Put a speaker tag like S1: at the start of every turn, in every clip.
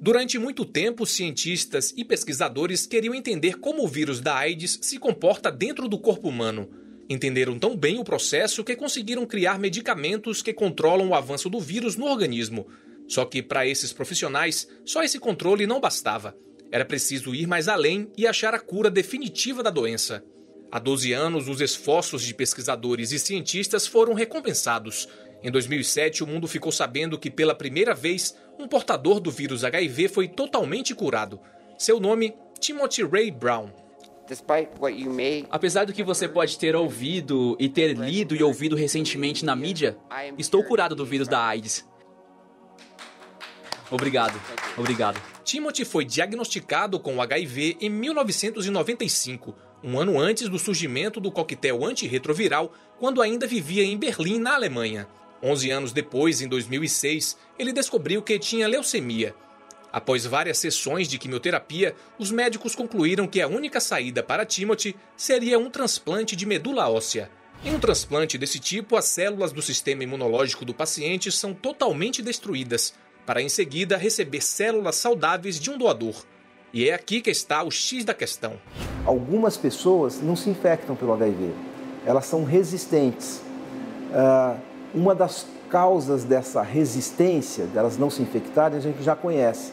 S1: Durante muito tempo, cientistas e pesquisadores queriam entender como o vírus da AIDS se comporta dentro do corpo humano. Entenderam tão bem o processo que conseguiram criar medicamentos que controlam o avanço do vírus no organismo. Só que, para esses profissionais, só esse controle não bastava. Era preciso ir mais além e achar a cura definitiva da doença. Há 12 anos, os esforços de pesquisadores e cientistas foram recompensados. Em 2007, o mundo ficou sabendo que, pela primeira vez, um portador do vírus HIV foi totalmente curado. Seu nome, Timothy Ray Brown.
S2: Apesar do que você pode ter ouvido e ter lido e ouvido recentemente na mídia, estou curado do vírus da AIDS. Obrigado.
S1: Timothy foi diagnosticado com HIV em 1995, um ano antes do surgimento do coquetel antirretroviral, quando ainda vivia em Berlim, na Alemanha. 11 anos depois, em 2006, ele descobriu que tinha leucemia. Após várias sessões de quimioterapia, os médicos concluíram que a única saída para Timothy seria um transplante de medula óssea. Em um transplante desse tipo, as células do sistema imunológico do paciente são totalmente destruídas, para em seguida receber células saudáveis de um doador. E é aqui que está o X da questão.
S3: Algumas pessoas não se infectam pelo HIV, elas são resistentes. Uma das causas dessa resistência, delas não se infectarem, a gente já conhece,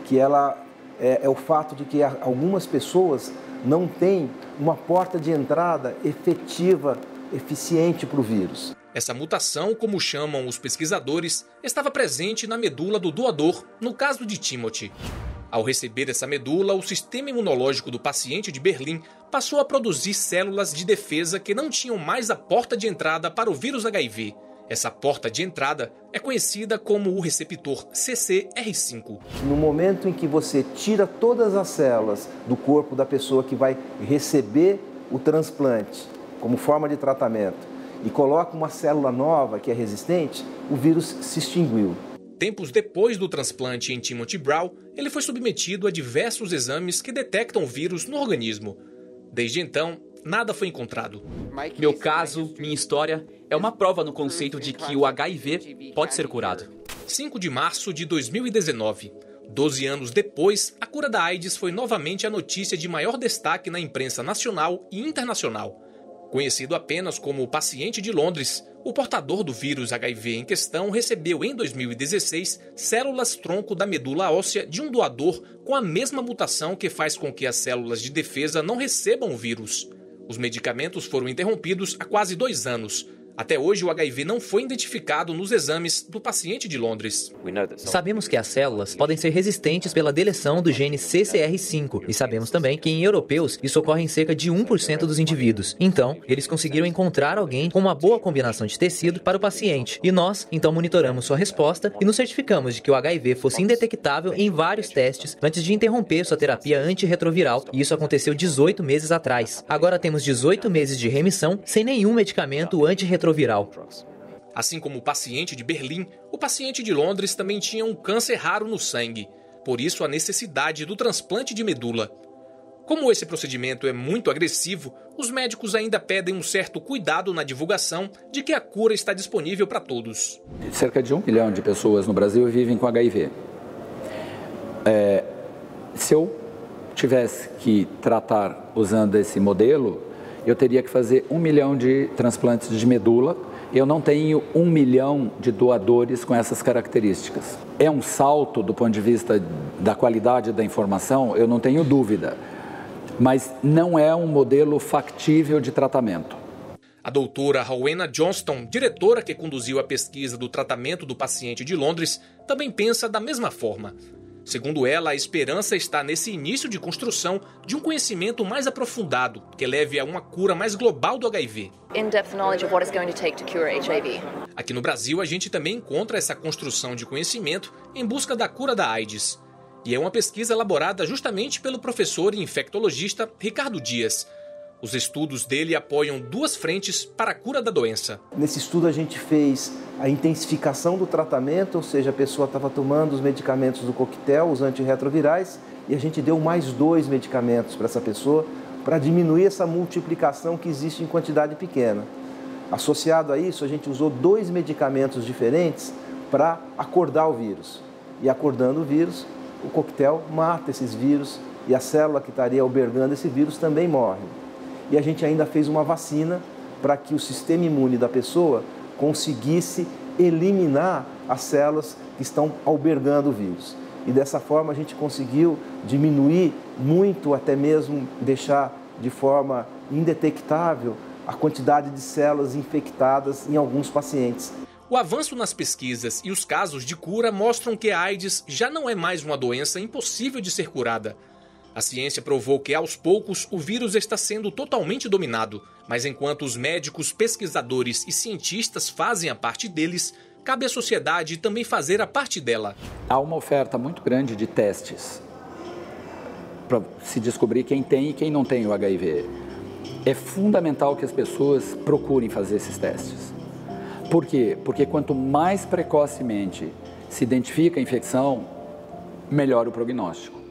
S3: que ela é o fato de que algumas pessoas não têm uma porta de entrada efetiva, eficiente para o vírus.
S1: Essa mutação, como chamam os pesquisadores, estava presente na medula do doador, no caso de Timothy. Ao receber essa medula, o sistema imunológico do paciente de Berlim passou a produzir células de defesa que não tinham mais a porta de entrada para o vírus HIV. Essa porta de entrada é conhecida como o receptor CCR5.
S3: No momento em que você tira todas as células do corpo da pessoa que vai receber o transplante como forma de tratamento e coloca uma célula nova que é resistente, o vírus se extinguiu.
S1: Tempos depois do transplante em Timothy Brown, ele foi submetido a diversos exames que detectam o vírus no organismo. Desde então, nada foi encontrado.
S2: Meu caso, minha história, é uma prova no conceito de que o HIV pode ser curado.
S1: 5 de março de 2019. 12 anos depois, a cura da AIDS foi novamente a notícia de maior destaque na imprensa nacional e internacional. Conhecido apenas como o paciente de Londres, o portador do vírus HIV em questão recebeu em 2016 células-tronco da medula óssea de um doador com a mesma mutação que faz com que as células de defesa não recebam o vírus. Os medicamentos foram interrompidos há quase 2 anos. Até hoje, o HIV não foi identificado nos exames do paciente de Londres.
S4: Sabemos que as células podem ser resistentes pela deleção do gene CCR5 e sabemos também que em europeus isso ocorre em cerca de 1% dos indivíduos. Então, eles conseguiram encontrar alguém com uma boa combinação de tecido para o paciente. E nós, então, monitoramos sua resposta e nos certificamos de que o HIV fosse indetectável em vários testes antes de interromper sua terapia antirretroviral. E isso aconteceu 18 meses atrás. Agora temos 18 meses de remissão sem nenhum medicamento antirretroviral.
S1: Assim como o paciente de Berlim, o paciente de Londres também tinha um câncer raro no sangue. Por isso, a necessidade do transplante de medula. Como esse procedimento é muito agressivo, os médicos ainda pedem um certo cuidado na divulgação de que a cura está disponível para todos.
S5: Cerca de 1 milhão de pessoas no Brasil vivem com HIV. Se eu tivesse que tratar usando esse modelo, eu teria que fazer 1 milhão de transplantes de medula. Eu não tenho 1 milhão de doadores com essas características. É um salto do ponto de vista da qualidade da informação, eu não tenho dúvida, mas não é um modelo factível de tratamento.
S1: A doutora Rowena Johnston, diretora que conduziu a pesquisa do tratamento do paciente de Londres, também pensa da mesma forma. Segundo ela, a esperança está nesse início de construção de um conhecimento mais aprofundado, que leve a uma cura mais global do HIV. Aqui no Brasil, a gente também encontra essa construção de conhecimento em busca da cura da AIDS. E é uma pesquisa elaborada justamente pelo professor e infectologista Ricardo Dias. Os estudos dele apoiam 2 frentes para a cura da doença.
S3: Nesse estudo a gente fez a intensificação do tratamento, ou seja, a pessoa estava tomando os medicamentos do coquetel, os antirretrovirais, e a gente deu mais 2 medicamentos para essa pessoa para diminuir essa multiplicação que existe em quantidade pequena. Associado a isso, a gente usou 2 medicamentos diferentes para acordar o vírus. E acordando o vírus, o coquetel mata esses vírus e a célula que estaria albergando esse vírus também morre. E a gente ainda fez uma vacina para que o sistema imune da pessoa conseguisse eliminar as células que estão albergando o vírus. E dessa forma a gente conseguiu diminuir muito, até mesmo deixar de forma indetectável a quantidade de células infectadas em alguns pacientes.
S1: O avanço nas pesquisas e os casos de cura mostram que a AIDS já não é mais uma doença impossível de ser curada. A ciência provou que, aos poucos, o vírus está sendo totalmente dominado, mas enquanto os médicos, pesquisadores e cientistas fazem a parte deles, cabe à sociedade também fazer a parte dela.
S5: Há uma oferta muito grande de testes para se descobrir quem tem e quem não tem o HIV. É fundamental que as pessoas procurem fazer esses testes. Por quê? Porque quanto mais precocemente se identifica a infecção, melhor o prognóstico.